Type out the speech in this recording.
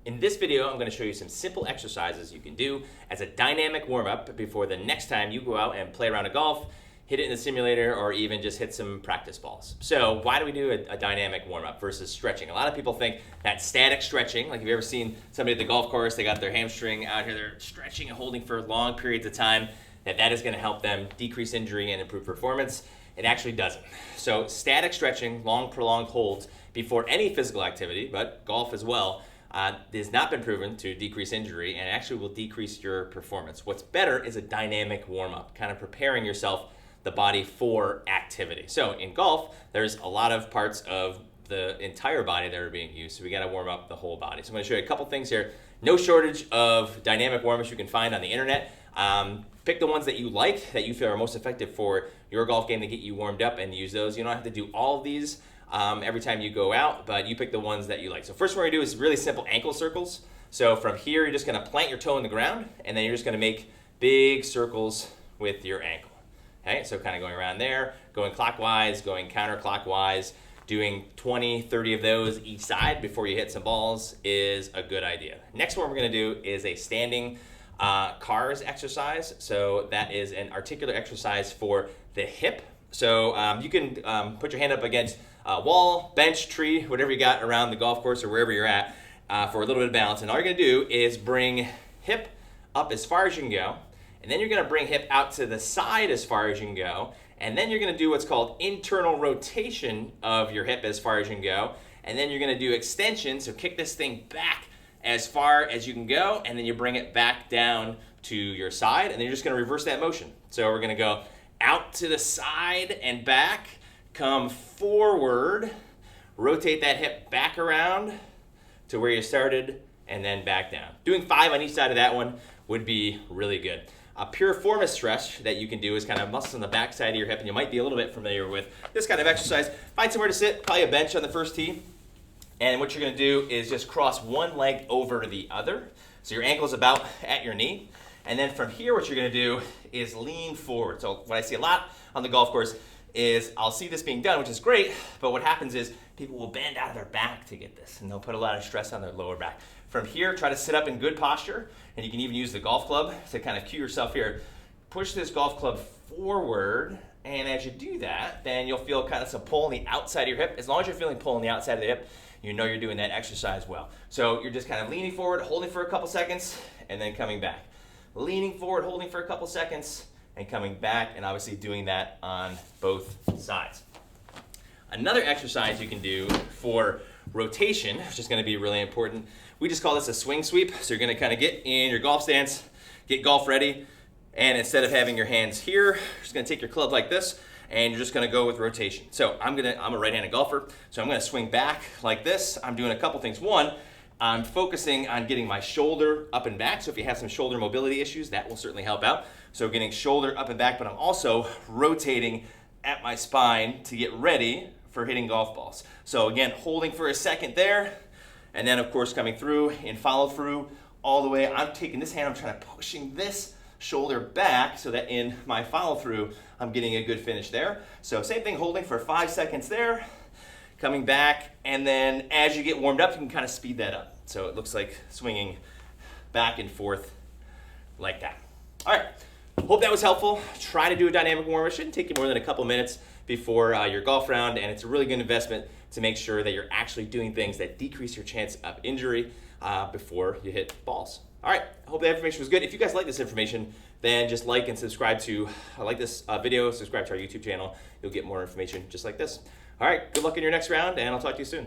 In this video, I'm going to show you some simple exercises you can do as a dynamic warm-up before the next time you go out and play around a golf, hit it in the simulator, or even just hit some practice balls. So why do we do a dynamic warm-up versus stretching? A lot of people think that static stretching, like have you ever seen somebody at the golf course, they got their hamstring out here, they're stretching and holding for long periods of time, that is going to help them decrease injury and improve performance. It actually doesn't. So static stretching, long prolonged holds before any physical activity, but golf as well, has not been proven to decrease injury and actually will decrease your performance. What's better is a dynamic warm-up, kind of preparing yourself, the body for activity. So in golf, there's a lot of parts of the entire body that are being used, so we got to warm up the whole body. So I'm going to show you a couple things here. No shortage of dynamic warm-ups you can find on the internet. Pick the ones that you like, that you feel are most effective for your golf game to get you warmed up and use those. You don't have to do all of these every time you go out, but you pick the ones that you like. So first what we're gonna do is really simple ankle circles. So from here, you're just gonna plant your toe in the ground, and then you're just gonna make big circles with your ankle. Okay, so kind of going around there, going clockwise, going counterclockwise, doing 20, 30 of those each side before you hit some balls is a good idea. Next one we're gonna do is a standing cars exercise. So that is an articular exercise for the hip. So you can put your hand up against a wall, bench, tree, whatever you got around the golf course or wherever you're at for a little bit of balance. And all you're gonna do is bring hip up as far as you can go. And then you're gonna bring hip out to the side as far as you can go. And then you're gonna do what's called internal rotation of your hip as far as you can go. And then you're gonna do extension, so kick this thing back as far as you can go, and then you bring it back down to your side, and then you're just gonna reverse that motion. So we're gonna go out to the side and back, come forward, rotate that hip back around to where you started, and then back down. Doing 5 on each side of that one would be really good. A Piriformis stretch that you can do is kind of muscles on the back side of your hip, and you might be a little bit familiar with this kind of exercise. Find somewhere to sit, probably a bench on the first tee. And what you're gonna do is just cross one leg over the other. So your ankle's about at your knee. And then from here, what you're gonna do is lean forward. So what I see a lot on the golf course is I'll see this being done, which is great, but what happens is people will bend out of their back to get this, and they'll put a lot of stress on their lower back. From here, try to sit up in good posture, and you can even use the golf club to kind of cue yourself here. Push this golf club forward, and as you do that, then you'll feel kind of some pull on the outside of your hip. As long as you're feeling pull on the outside of the hip, you know you're doing that exercise well. So you're just kind of leaning forward, holding for a couple seconds, and then coming back. Leaning forward, holding for a couple seconds, and coming back, and obviously doing that on both sides. Another exercise you can do for rotation, which is gonna be really important, we just call this a swing sweep. So you're gonna kind of get in your golf stance, get golf ready, and instead of having your hands here, you're just gonna take your club like this, and you're just gonna go with rotation. So I'm a right-handed golfer, so I'm gonna swing back like this. I'm doing a couple things. One, I'm focusing on getting my shoulder up and back. So if you have some shoulder mobility issues, that will certainly help out. So getting shoulder up and back, but I'm also rotating at my spine to get ready for hitting golf balls. So again, holding for a second there, and then of course coming through and follow through all the way. I'm taking this hand, I'm trying to pushing this shoulder back so that in my follow through, I'm getting a good finish there. So same thing, holding for 5 seconds there, coming back, and then as you get warmed up, you can kind of speed that up. So it looks like swinging back and forth like that. All right, hope that was helpful. Try to do a dynamic warm-up. It shouldn't take you more than a couple minutes before your golf round, and it's a really good investment to make sure that you're actually doing things that decrease your chance of injury before you hit balls. All right, I hope that information was good. If you guys like this information, then just like and subscribe to this video, subscribe to our YouTube channel. You'll get more information just like this. All right, good luck in your next round, and I'll talk to you soon.